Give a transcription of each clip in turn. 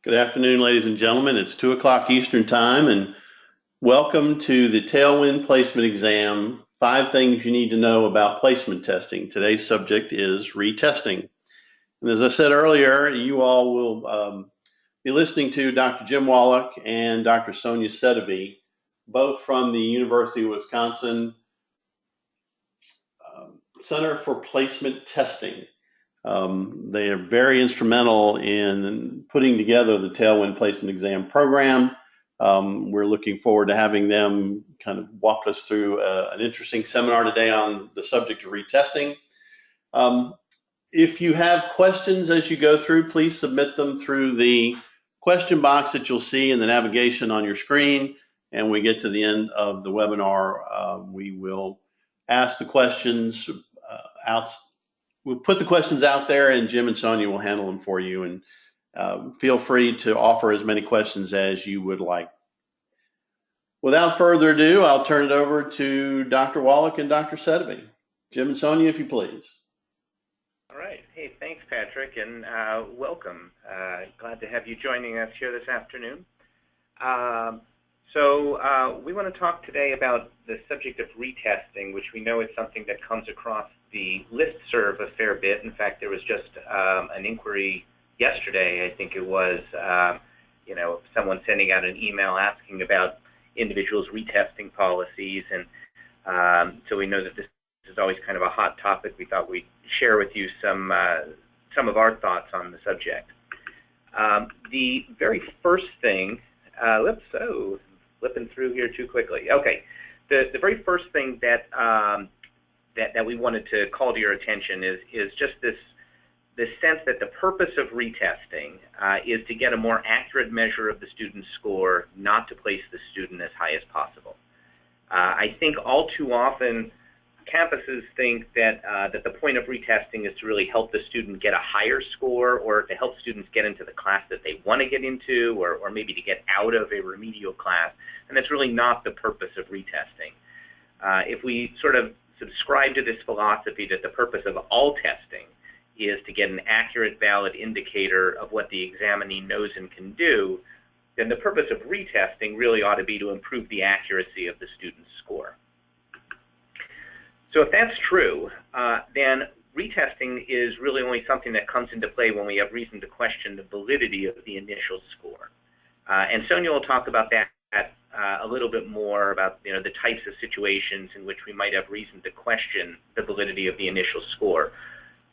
Good afternoon, ladies and gentlemen. It's 2 o'clock Eastern Time, and welcome to the Tailwind Placement Exam, 5 things you need to know about placement testing. Today's subject is retesting. And as I said earlier, you all will be listening to Dr. Jim Wallach and Dr. Sonia Sedeby, both from the University of Wisconsin Center for Placement Testing. They are very instrumental in putting together the Tailwind Placement Exam program. We're looking forward to having them kind of walk us through an interesting seminar today on the subject of retesting. If you have questions as you go through, please submit them through the question box that you'll see in the navigation on your screen. And when we get to the end of the webinar, we will ask the questions out. We'll put the questions out there, and Jim and Sonia will handle them for you. And feel free to offer as many questions as you would like. Without further ado, I'll turn it over to Dr. Wallach and Dr. Sedeby. Jim and Sonia, if you please. All right. Hey, thanks, Patrick, and welcome. Glad to have you joining us here this afternoon. So we want to talk today about the subject of retesting, which we know is something that comes across the listserv a fair bit. In fact, there was just an inquiry yesterday, I think it was, someone sending out an email asking about individuals' retesting policies, and so we know that this is always kind of a hot topic. We thought we'd share with you some of our thoughts on the subject. The very first thing, flipping through here too quickly. Okay, the very first thing that we wanted to call to your attention is just this sense that the purpose of retesting is to get a more accurate measure of the student's score, not to place the student as high as possible. I think all too often campuses think that the point of retesting is to really help the student get a higher score, or to help students get into the class that they want to get into, or maybe to get out of a remedial class, and that's really not the purpose of retesting. If we sort of subscribe to this philosophy that the purpose of all testing is to get an accurate, valid indicator of what the examinee knows and can do, then the purpose of retesting really ought to be to improve the accuracy of the student's score. So if that's true, then retesting is really only something that comes into play when we have reason to question the validity of the initial score. And Sonia will talk about that a little bit more, about the types of situations in which we might have reason to question the validity of the initial score.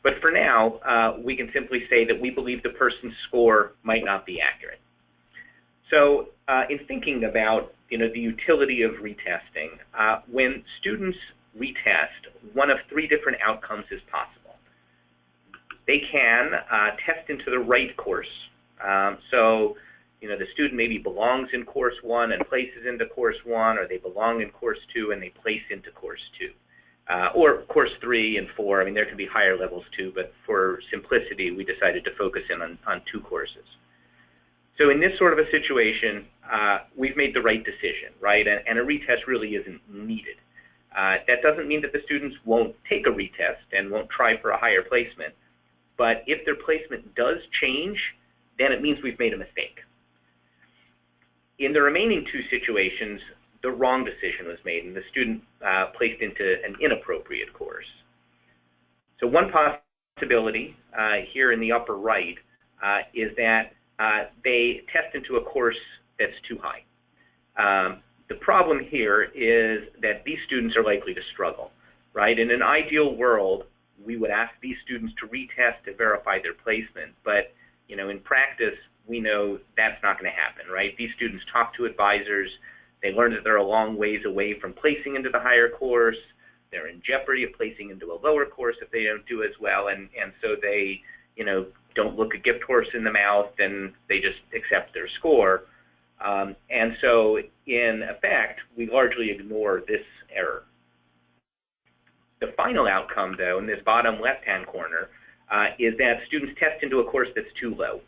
But for now, we can simply say that we believe the person's score might not be accurate. So in thinking about the utility of retesting, when students retest, one of 3 different outcomes is possible. They can test into the right course. So the student maybe belongs in course 1 and places into course 1, or they belong in course 2 and they place into course 2. Or course 3 and 4. I mean, there can be higher levels too, but for simplicity, we decided to focus in on 2 courses. So in this sort of a situation, we've made the right decision, right? And a retest really isn't needed. That doesn't mean that the students won't take a retest and won't try for a higher placement. But if their placement does change, then it means we've made a mistake. In the remaining 2 situations, the wrong decision was made, and the student placed into an inappropriate course. So one possibility here in the upper right is that they test into a course that's too high. The problem here is that these students are likely to struggle, right? In an ideal world, we would ask these students to retest to verify their placement, but in practice, we know that's not going to happen, right? These students talk to advisors. They learn that they're a long ways away from placing into the higher course. They're in jeopardy of placing into a lower course if they don't do as well, and so they, don't look a gift horse in the mouth, and they just accept their score. And so, in effect, we largely ignore this error. The final outcome, though, in this bottom left-hand corner, is that students test into a course that's too low.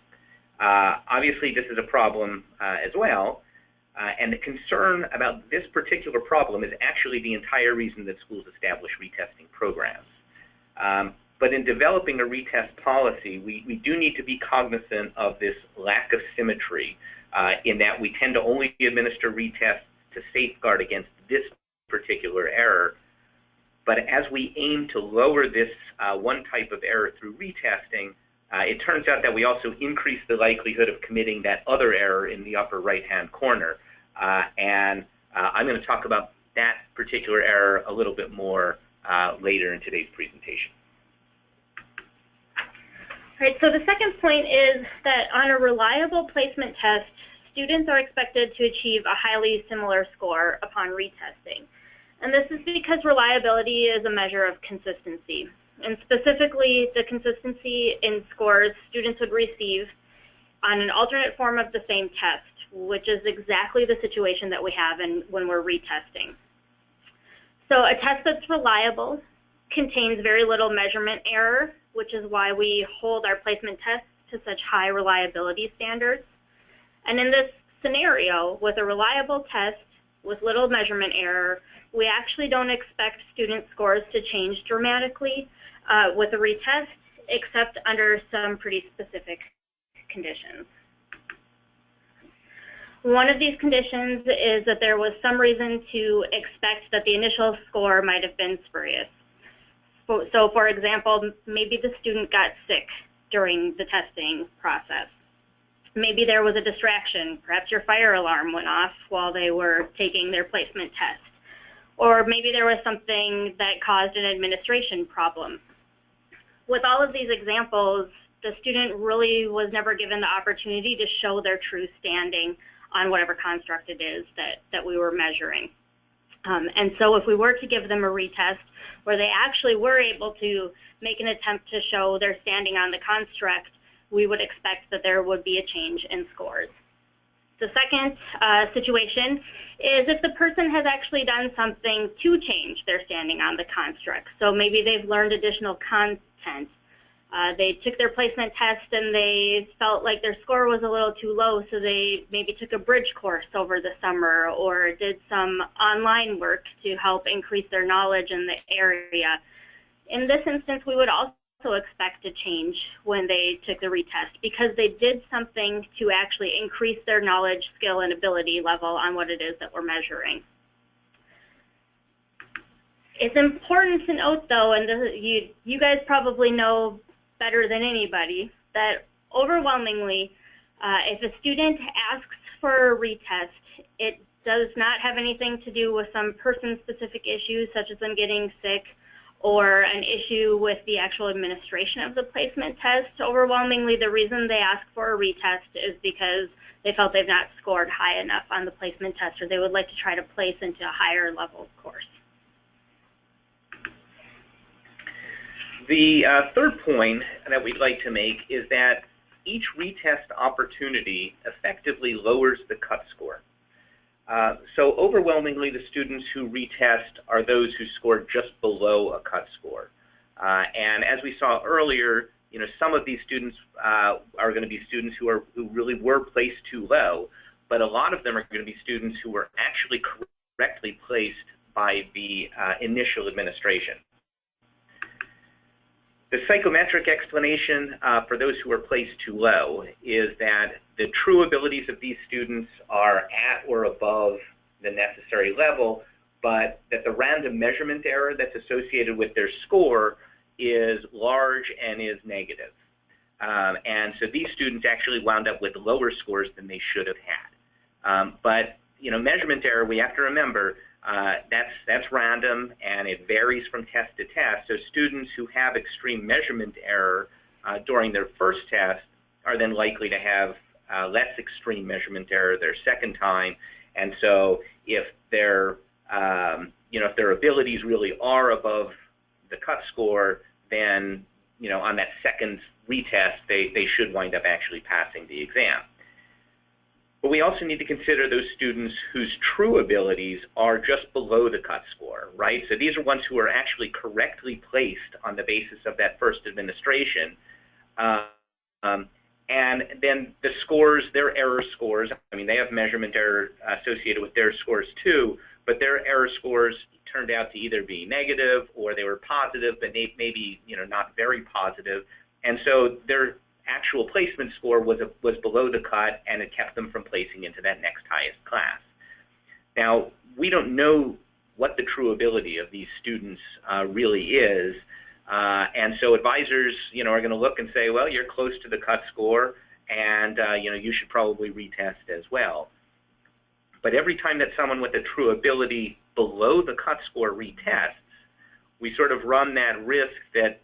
Obviously, this is a problem as well, and the concern about this particular problem is actually the entire reason that schools establish retesting programs. But in developing a retest policy, we do need to be cognizant of this lack of symmetry in that we tend to only administer retests to safeguard against this particular error. But as we aim to lower this one type of error through retesting, it turns out that we also increase the likelihood of committing that other error in the upper right-hand corner. And I'm going to talk about that particular error a little bit more later in today's presentation. All right, so the second point is that on a reliable placement test, students are expected to achieve a highly similar score upon retesting. And this is because reliability is a measure of consistency. And specifically, the consistency in scores students would receive on an alternate form of the same test, which is exactly the situation that we have when we're retesting. So a test that's reliable contains very little measurement error, which is why we hold our placement tests to such high reliability standards. And in this scenario, with a reliable test with little measurement error, we actually don't expect student scores to change dramatically with a retest, except under some pretty specific conditions. One of these conditions is that there was some reason to expect that the initial score might have been spurious. So for example, maybe the student got sick during the testing process. Maybe there was a distraction. Perhaps your fire alarm went off while they were taking their placement test. Or maybe there was something that caused an administration problem. With all of these examples, the student really was never given the opportunity to show their true standing on whatever construct it is that we were measuring. And so if we were to give them a retest where they actually were able to make an attempt to show their standing on the construct, we would expect that there would be a change in scores. The second situation is if the person has actually done something to change their standing on the construct. So maybe they've learned additional content. They took their placement test and they felt like their score was a little too low, so they maybe took a bridge course over the summer or did some online work to help increase their knowledge in the area. In this instance, we would also expect a change when they took the retest because they did something to actually increase their knowledge, skill, and ability level on what it is that we're measuring. It's important to note, though, and you guys probably know better than anybody, that overwhelmingly, if a student asks for a retest, it does not have anything to do with some person-specific issues, such as them getting sick, or an issue with the actual administration of the placement test. Overwhelmingly, the reason they ask for a retest is because they felt they've not scored high enough on the placement test, or they would like to try to place into a higher level course. The third point that we'd like to make is that each retest opportunity effectively lowers the cut score. So overwhelmingly, the students who retest are those who scored just below a cut score. And as we saw earlier, some of these students are going to be students who really were placed too low, but a lot of them are going to be students who were actually correctly placed by the initial administration. The psychometric explanation for those who are placed too low is that the true abilities of these students are at or above the necessary level, but that the random measurement error that's associated with their score is large and is negative. And so these students actually wound up with lower scores than they should have had. But measurement error, we have to remember, that's random and it varies from test to test. So students who have extreme measurement error during their first test are then likely to have less extreme measurement error their second time. And so if their if their abilities really are above the cut score, then on that second retest they should wind up actually passing the exam. But we also need to consider those students whose true abilities are just below the cut score, right? So these are ones who are actually correctly placed on the basis of that first administration. And then the scores, their error scores, they have measurement error associated with their scores too, but their error scores turned out to either be negative or they were positive, but maybe not very positive, and so their actual placement score was below the cut, and it kept them from placing into that next highest class. Now, we don't know what the true ability of these students really is, and so advisors, are going to look and say, well, you're close to the cut score, and you should probably retest as well. But every time that someone with a true ability below the cut score retests, we sort of run that risk that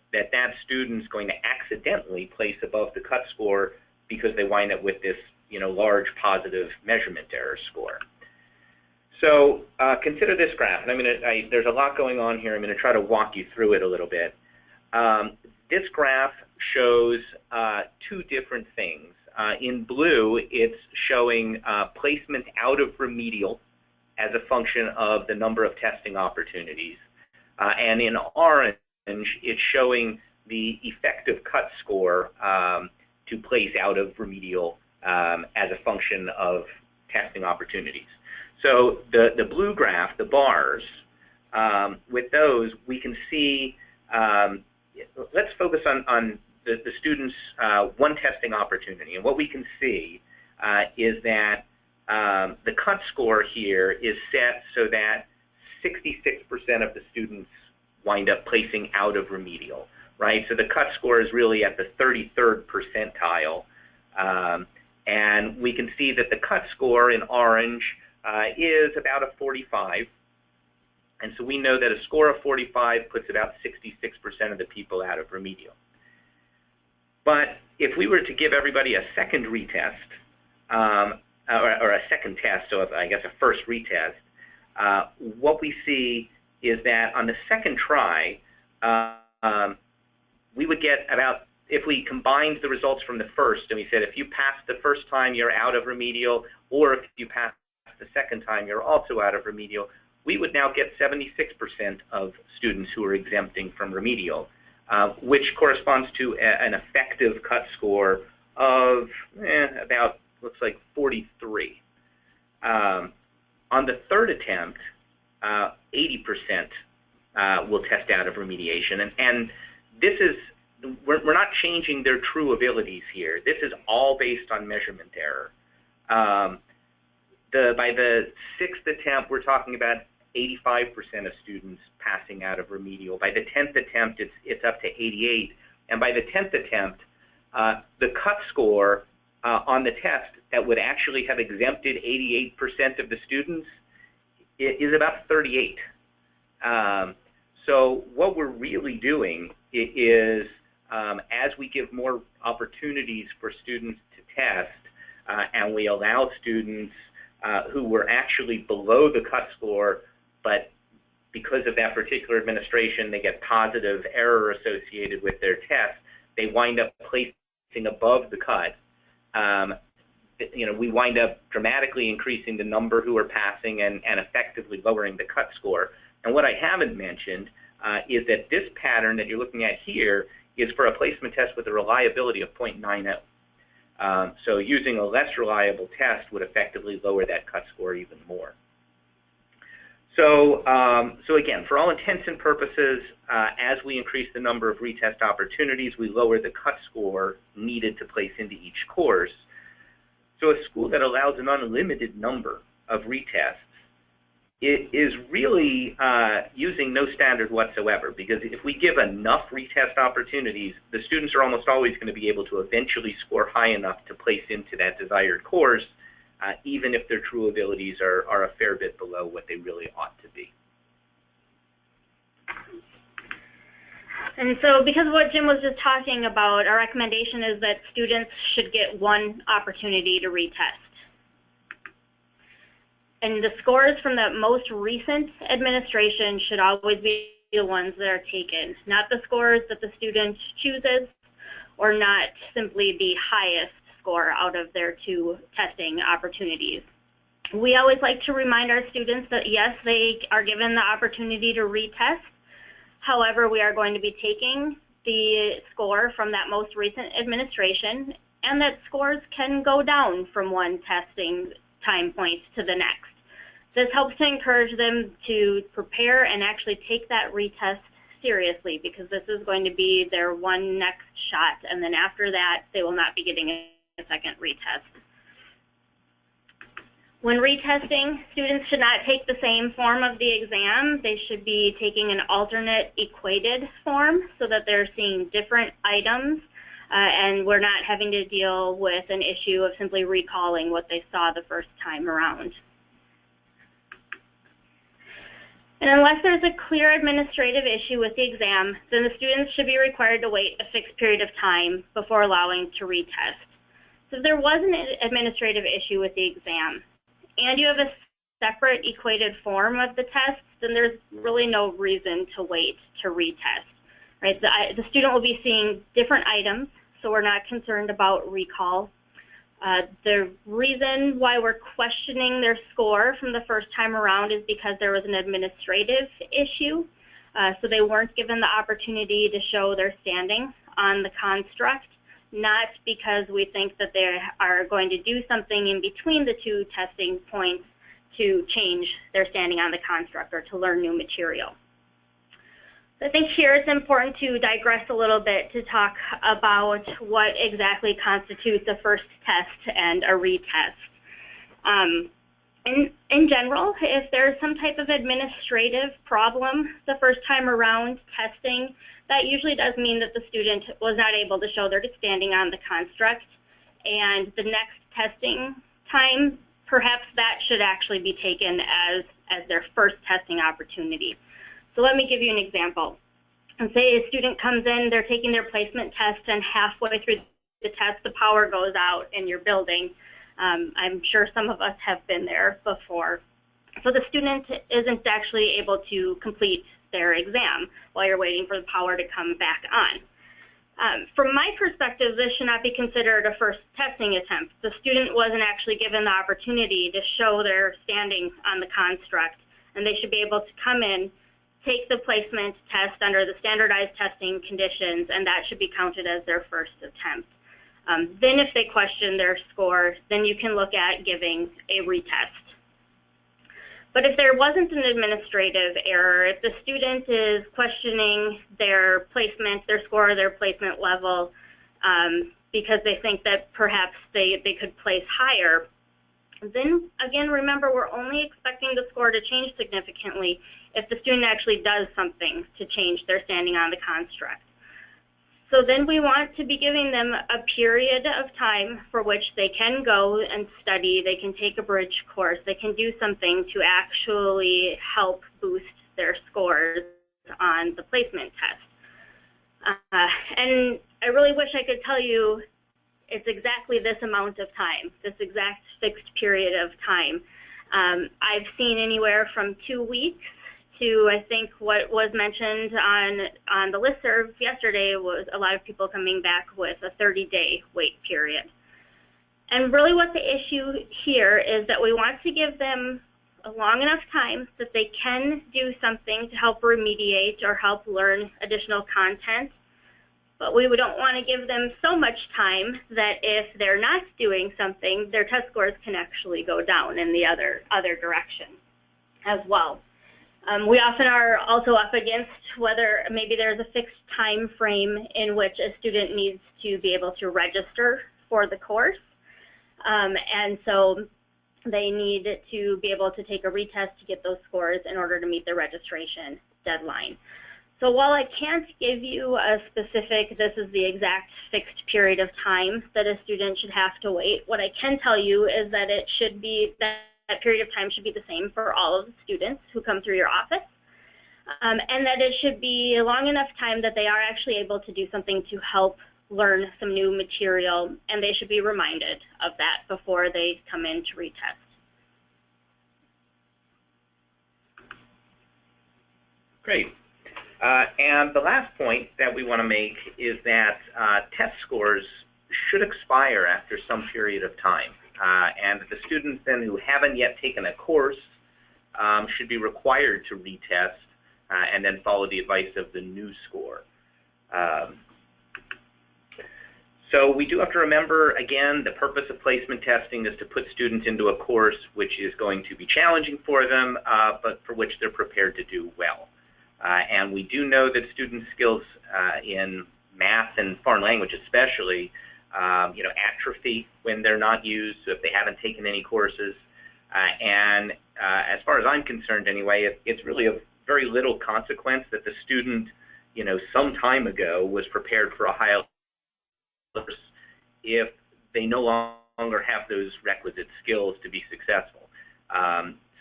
student's going to accidentally place above the cut score because they wind up with this large positive measurement error score. So consider this graph, and there's a lot going on here. I'm going to try to walk you through it a little bit. This graph shows two different things. In blue, it's showing placement out of remedial as a function of the number of testing opportunities. And in orange, it's showing the effective cut score to place out of remedial as a function of testing opportunities. So the blue graph, the bars, with those, we can see, let's focus on the student's one testing opportunity. And what we can see is that the cut score here is set so that 66% of the students wind up placing out of remedial, right? So the cut score is really at the 33rd percentile. And we can see that the cut score in orange is about a 45. And so we know that a score of 45 puts about 66% of the people out of remedial. But if we were to give everybody a second retest, or a second test, so I guess a first retest, what we see is that on the second try, we would get about, if we combined the results from the first, and we said if you pass the first time, you're out of remedial, or if you pass the second time, you're also out of remedial, we would now get 76% of students who are exempting from remedial, which corresponds to an effective cut score of about, looks like 43. On the third attempt, 80% will test out of remediation, and this is, we're not changing their true abilities here. This is all based on measurement error. By the sixth attempt, we're talking about 85% of students passing out of remedial. By the 10th attempt, it's up to 88. And by the 10th attempt, the cut score on the test that would actually have exempted 88% of the students is about 38. So what we're really doing is, as we give more opportunities for students to test, and we allow students who were actually below the cut score, but because of that particular administration, they get positive error associated with their test, they wind up placing above the cut. We wind up dramatically increasing the number who are passing and effectively lowering the cut score. And what I haven't mentioned is that this pattern that you're looking at here is for a placement test with a reliability of 0.90. So using a less reliable test would effectively lower that cut score even more. So again, for all intents and purposes, as we increase the number of retest opportunities, we lower the cut score needed to place into each course. So a school that allows an unlimited number of retests is really using no standard whatsoever, because if we give enough retest opportunities, the students are almost always going to be able to eventually score high enough to place into that desired course, even if their true abilities are a fair bit below what they really ought to be. And so because of what Jim was just talking about, our recommendation is that students should get one opportunity to retest. And the scores from the most recent administration should always be the ones that are taken, not the scores that the student chooses, or not simply the highest score out of their two testing opportunities. We always like to remind our students that yes, they are given the opportunity to retest. However, we are going to be taking the score from that most recent administration, and that scores can go down from one testing time point to the next. This helps to encourage them to prepare and actually take that retest seriously, because this is going to be their one next shot, and then after that they will not be getting a second retest. When retesting, students should not take the same form of the exam. They should be taking an alternate equated form so that they're seeing different items, and we're not having to deal with an issue of simply recalling what they saw the first time around. And unless there's a clear administrative issue with the exam, then the students should be required to wait a fixed period of time before allowing to retest. So if there was an administrative issue with the exam, and you have a separate equated form of the test, then there's really no reason to wait to retest, right? The student will be seeing different items, so we're not concerned about recall. The reason why we're questioning their score from the first time around is because there was an administrative issue. So they weren't given the opportunity to show their standing on the construct, not because we think that they are going to do something in between the two testing points to change their standing on the construct or to learn new material. I think here it's important to digress a little bit to talk about what exactly constitutes a first test and a retest. In general, if there's some type of administrative problem the first time around testing, that usually does mean that the student was not able to show their standing on the construct, and the next testing time, perhaps that should actually be taken as their first testing opportunity. So let me give you an example. And say a student comes in, they're taking their placement test, and halfway through the test, the power goes out in your building. I'm sure some of us have been there before. So the student isn't actually able to complete their exam while you're waiting for the power to come back on. From my perspective, this should not be considered a first testing attempt. The student wasn't actually given the opportunity to show their standing on the construct, and they should be able to come in, take the placement test under the standardized testing conditions, and that should be counted as their first attempt. Then if they question their score, then you can look at giving a retest. But if there wasn't an administrative error, if the student is questioning their placement, their score, their placement level, because they think that perhaps they could place higher, then again, remember, we're only expecting the score to change significantly if the student actually does something to change their standing on the construct. So then we want to be giving them a period of time for which they can go and study, they can take a bridge course, they can do something to actually help boost their scores on the placement test. And I really wish I could tell you it's exactly this amount of time, this exact fixed period of time. I've seen anywhere from 2 weeks to, I think what was mentioned on the listserv yesterday was a lot of people coming back with a 30-day wait period. And really what the issue here is that we want to give them a long enough time that they can do something to help remediate or help learn additional content. But we don't want to give them so much time that if they're not doing something, their test scores can actually go down in the other direction as well. We often are also up against whether maybe there's a fixed time frame in which a student needs to be able to register for the course. And so they need to be able to take a retest to get those scores in order to meet the registration deadline. So while I can't give you a specific, this is the exact fixed period of time that a student should have to wait, what I can tell you is that it should be, that period of time should be the same for all of the students who come through your office, and that it should be a long enough time that they are actually able to do something to help learn some new material, and they should be reminded of that before they come in to retest. Great. And the last point that we want to make is that test scores should expire after some period of time. And the students then who haven't yet taken a course should be required to retest and then follow the advice of the new score. So we do have to remember, again, the purpose of placement testing is to put students into a course which is going to be challenging for them, but for which they're prepared to do well. And we do know that student skills in math and foreign language especially, atrophy when they're not used, so if they haven't taken any courses. And as far as I'm concerned anyway, it's really of very little consequence that the student, some time ago was prepared for a high if they no longer have those requisite skills to be successful.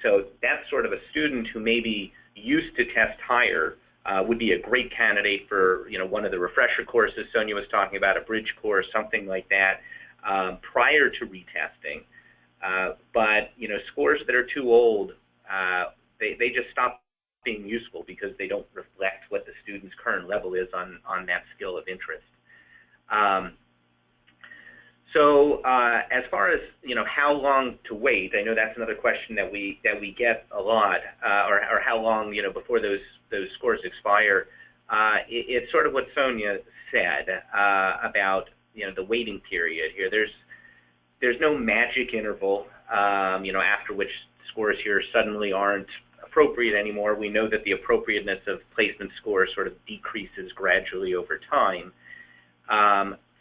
So that's sort of a student who maybe used to test higher would be a great candidate for one of the refresher courses Sonia was talking about, a bridge course, something like that, prior to retesting. But scores that are too old, they just stop being useful because they don't reflect what the student's current level is on that skill of interest. So as far as how long to wait, I know that's another question that we get a lot, or how long before those scores expire. It's sort of what Sonia said about the waiting period here. There's no magic interval after which scores here suddenly aren't appropriate anymore. We know that the appropriateness of placement scores sort of decreases gradually over time.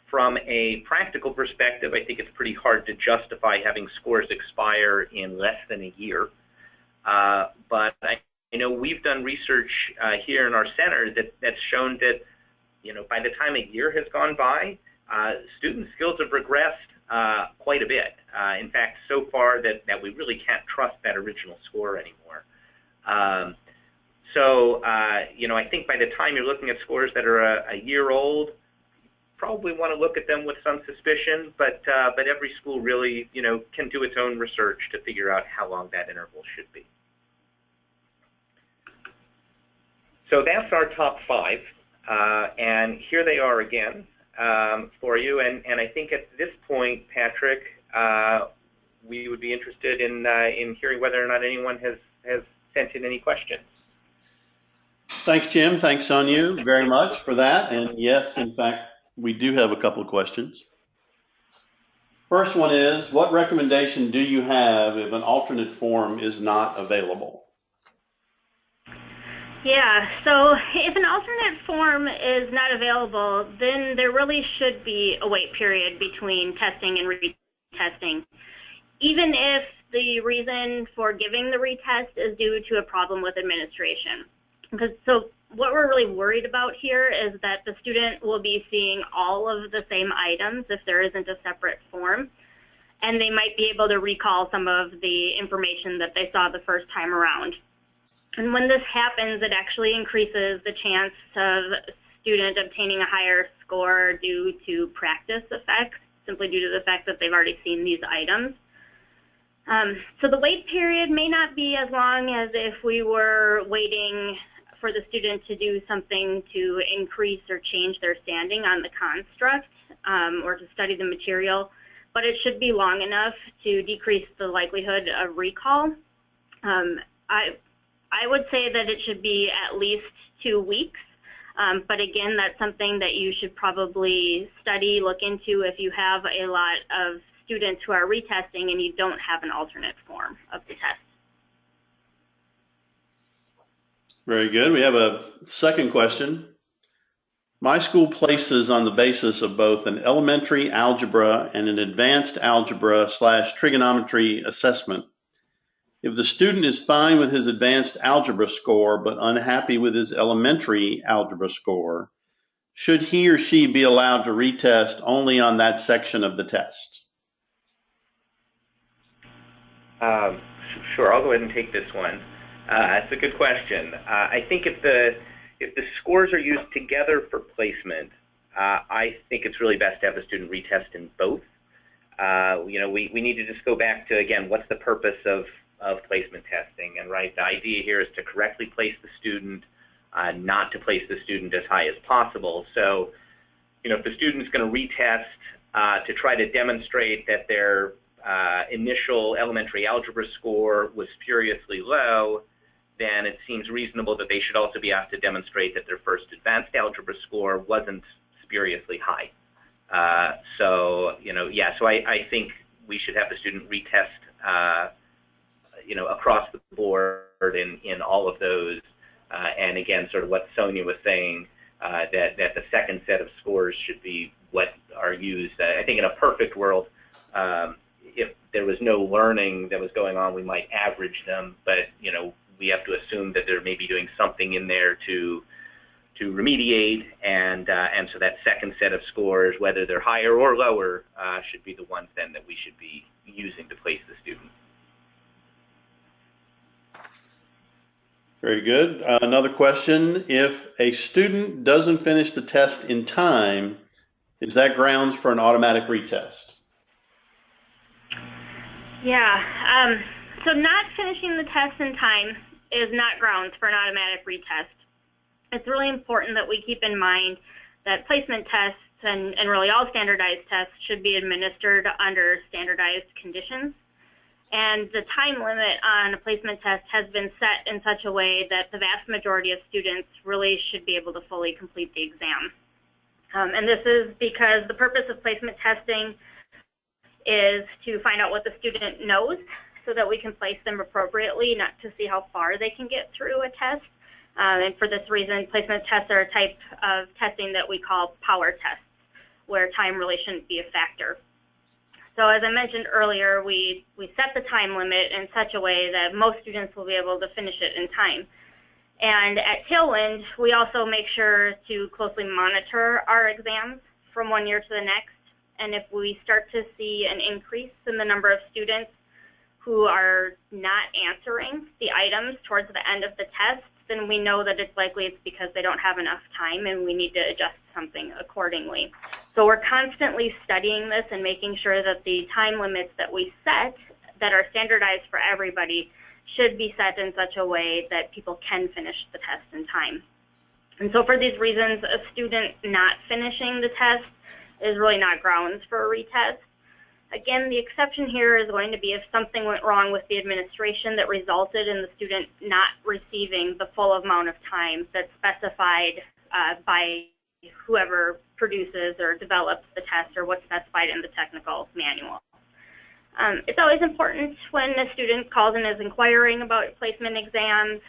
From a practical perspective, I think it's pretty hard to justify having scores expire in less than a year. But I know we've done research here in our center that's shown that, by the time a year has gone by, student skills have regressed quite a bit. In fact, so far that we really can't trust that original score anymore. I think by the time you're looking at scores that are a year old, probably want to look at them with some suspicion, but every school really, can do its own research to figure out how long that interval should be. So that's our top 5, and here they are again for you. And I think at this point, Patrick, we would be interested in hearing whether or not anyone has sent in any questions. Thanks, Jim. Thanks, Sonia, very much for that. And yes, in fact, we do have a couple of questions. First one is, what recommendation do you have if an alternate form is not available? Yeah, so if an alternate form is not available, then there really should be a wait period between testing and retesting, even if the reason for giving the retest is due to a problem with administration. So what we're really worried about here is that the student will be seeing all of the same items if there isn't a separate form, and they might be able to recall some of the information that they saw the first time around. And when this happens, it actually increases the chance of student obtaining a higher score due to practice effects, simply due to the fact that they've already seen these items. So the wait period may not be as long as if we were waiting for the student to do something to increase or change their standing on the construct or to study the material, but it should be long enough to decrease the likelihood of recall. I would say that it should be at least 2 weeks, but again, that's something that you should probably study, look into if you have a lot of students who are retesting and you don't have an alternate form of the test. Very good. We have a second question. My school places on the basis of both an elementary algebra and an advanced algebra / trigonometry assessment. If the student is fine with his advanced algebra score but unhappy with his elementary algebra score, should he or she be allowed to retest only on that section of the test? Sure, I'll go ahead and take this one. That's a good question. I think if the scores are used together for placement, I think it's really best to have the student retest in both. We need to just go back to, again, what's the purpose of placement testing? And right, the idea here is to correctly place the student, not to place the student as high as possible. So, if the student's going to retest to try to demonstrate that their initial elementary algebra score was spuriously low, then it seems reasonable that they should also be asked to demonstrate that their first advanced algebra score wasn't spuriously high. So, yeah, so I think we should have the student retest, across the board in all of those. And again, sort of what Sonia was saying, that the second set of scores should be what are used. I think in a perfect world, if there was no learning that was going on, we might average them, but we have to assume that they're maybe doing something in there to remediate, and so that second set of scores, whether they're higher or lower, should be the ones then that we should be using to place the student. Very good. Another question: if a student doesn't finish the test in time, is that grounds for an automatic retest? Yeah, so not finishing the test in time is not grounds for an automatic retest. It's really important that we keep in mind that placement tests and really all standardized tests should be administered under standardized conditions. And the time limit on a placement test has been set in such a way that the vast majority of students really should be able to fully complete the exam. And this is because the purpose of placement testing is to find out what the student knows so that we can place them appropriately, not to see how far they can get through a test. And for this reason, placement tests are a type of testing that we call power tests, where time really shouldn't be a factor. So as I mentioned earlier, we set the time limit in such a way that most students will be able to finish it in time. And at Tailwind, we also make sure to closely monitor our exams from one year to the next. And if we start to see an increase in the number of students who are not answering the items towards the end of the test, then we know that it's because they don't have enough time and we need to adjust something accordingly. So we're constantly studying this and making sure that the time limits that we set that are standardized for everybody should be set in such a way that people can finish the test in time. And so for these reasons, a student not finishing the test is really not grounds for a retest. Again, the exception here is going to be if something went wrong with the administration that resulted in the student not receiving the full amount of time that's specified by whoever produces or develops the test or what's specified in the technical manual. It's always important when a student calls and is inquiring about placement exams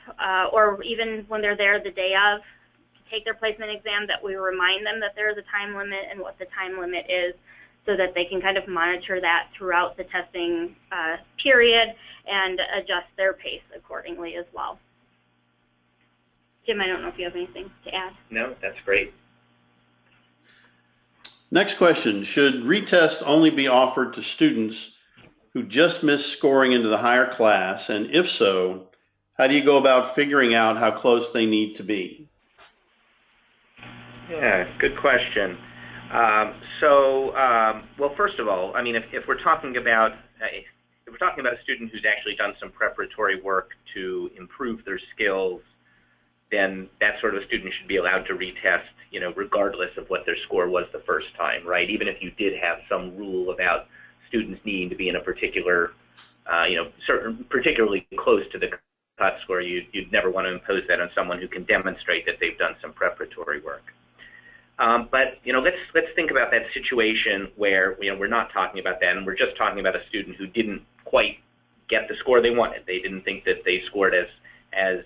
or even when they're there the day of to take their placement exam that we remind them that there is a time limit and what the time limit is, so that they can kind of monitor that throughout the testing period and adjust their pace accordingly as well. Jim, I don't know if you have anything to add. No, that's great. Next question: should retest only be offered to students who just missed scoring into the higher class? And if so, how do you go about figuring out how close they need to be? Yeah, good question. Well, first of all, I mean, if we're talking about a student who's actually done some preparatory work to improve their skills, then that sort of student should be allowed to retest, regardless of what their score was the first time, right? Even if you did have some rule about students needing to be in a particular, particularly close to the cut score, you'd never want to impose that on someone who can demonstrate that they've done some preparatory work. But let's think about that situation where we're not talking about that, and we're just talking about a student who didn't quite get the score they wanted. They didn't think that they scored as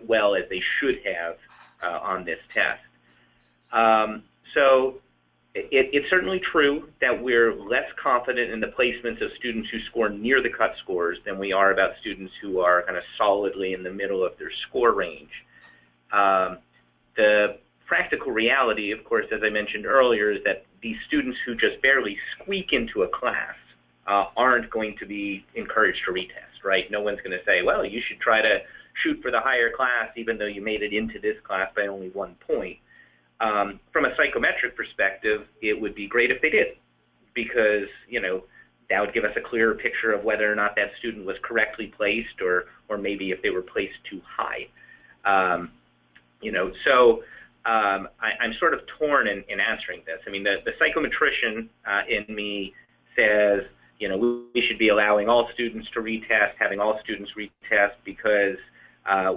well as they should have on this test. So it's certainly true that we're less confident in the placements of students who score near the cut scores than we are about students who are kind of solidly in the middle of their score range. The practical reality, of course, as I mentioned earlier, is that these students who just barely squeak into a class aren't going to be encouraged to retest, right? No one's going to say, well, you should try to shoot for the higher class even though you made it into this class by only 1 point. From a psychometric perspective, it would be great if they did, because, that would give us a clearer picture of whether or not that student was correctly placed or maybe if they were placed too high. I'm sort of torn in answering this. I mean, the psychometrician in me says, we should be allowing all students to retest, having all students retest, because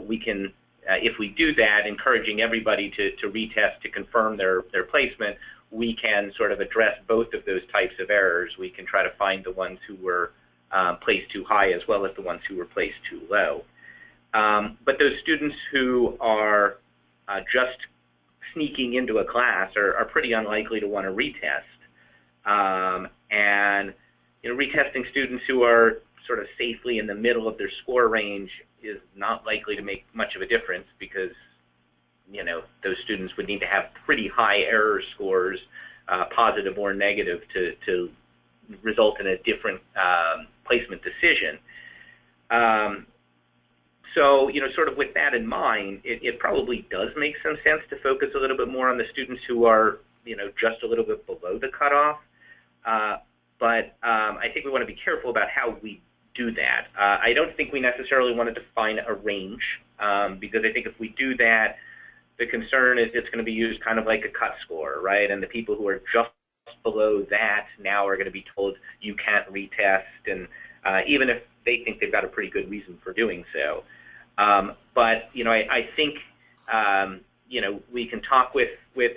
we can, if we do that, encouraging everybody to retest to confirm their placement, we can sort of address both of those types of errors. We can try to find the ones who were placed too high as well as the ones who were placed too low. But those students who are just sneaking into a class are pretty unlikely to want to retest. And retesting students who are sort of safely in the middle of their score range is not likely to make much of a difference, because those students would need to have pretty high error scores, positive or negative, to result in a different placement decision. So, sort of with that in mind, it probably does make some sense to focus a little bit more on the students who are, just a little bit below the cutoff. But I think we want to be careful about how we do that. I don't think we necessarily want to define a range, because I think if we do that, the concern is it's going to be used kind of like a cut score, right? And the people who are just below that now are going to be told you can't retest, and even if they think they've got a pretty good reason for doing so. But I think we can talk with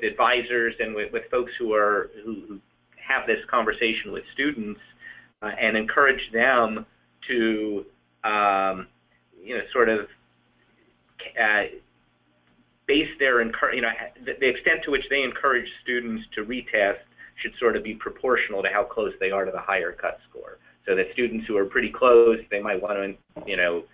advisors and with folks who have this conversation with students and encourage them to sort of base their the extent to which they encourage students to retest should sort of be proportional to how close they are to the higher cut score. So that students who are pretty close, they might want to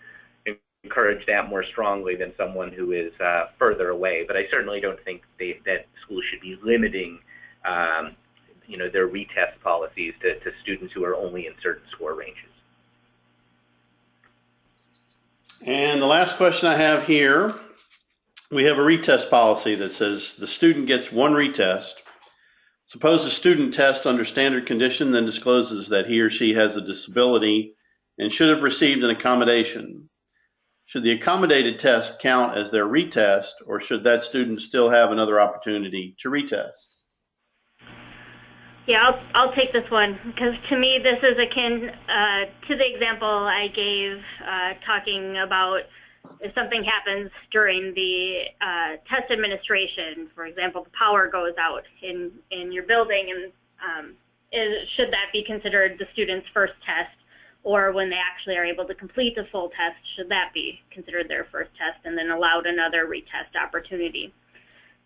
encourage that more strongly than someone who is further away. But I certainly don't think that schools should be limiting their retest policies to students who are only in certain score ranges. And the last question I have here, we have a retest policy that says the student gets one retest. Suppose a student tests under standard condition, then discloses that he or she has a disability and should have received an accommodation. Should the accommodated test count as their retest, or should that student still have another opportunity to retest? Yeah, I'll take this one, because to me this is akin to the example I gave talking about if something happens during the test administration. For example, the power goes out in your building, and should that be considered the student's first test, or when they actually are able to complete the full test, should that be considered their first test and then allowed another retest opportunity?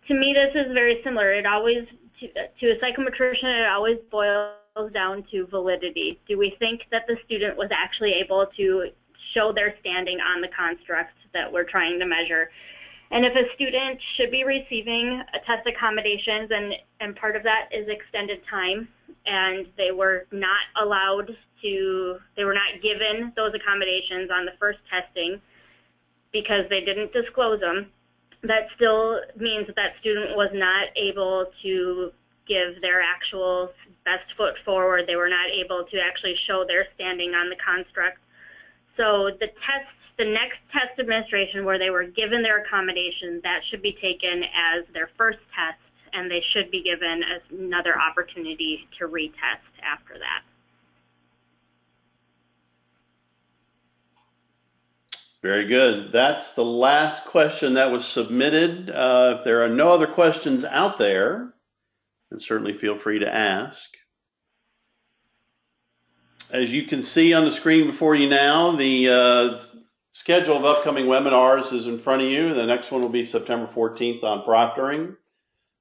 To me, this is very similar. It always, to a psychometrician, it always boils down to validity. Do we think that the student was actually able to show their standing on the construct that we're trying to measure? And if a student should be receiving test accommodations, and part of that is extended time, and they were not given those accommodations on the first testing because they didn't disclose them, that still means that student was not able to give their actual best foot forward. They were not able to actually show their standing on the construct. So the next test administration where they were given their accommodation, that should be taken as their first test, and they should be given another opportunity to retest after that. Very good. That's the last question that was submitted. If there are no other questions out there, then certainly feel free to ask. As you can see on the screen before you now, the schedule of upcoming webinars is in front of you. The next one will be September 14th on proctoring.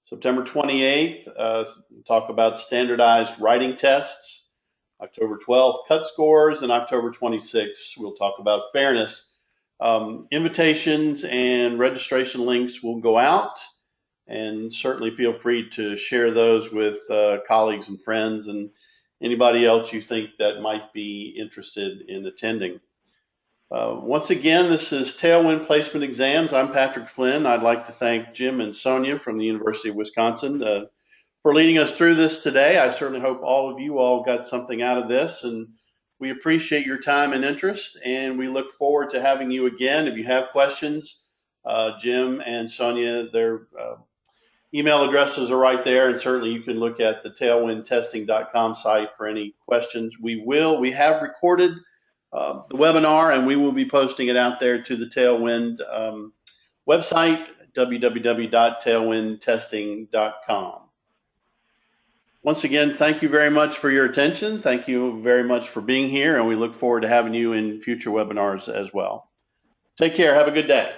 September 28th, talk about standardized writing tests. October 12th, cut scores, and October 26th, we'll talk about fairness. Invitations and registration links will go out, and certainly feel free to share those with colleagues and friends and anybody else you think that might be interested in attending. Once again, this is Tailwind Placement Exams. I'm Patrick Flynn. I'd like to thank Jim and Sonia from the University of Wisconsin for leading us through this today. I certainly hope all of you all got something out of this, and we appreciate your time and interest, and we look forward to having you again. If you have questions, Jim and Sonia, their email addresses are right there, and certainly you can look at the tailwindtesting.com site for any questions. We have recorded the webinar, and we will be posting it out there to the Tailwind website, www.tailwindtesting.com. Once again, thank you very much for your attention. Thank you very much for being here, and we look forward to having you in future webinars as well. Take care. Have a good day.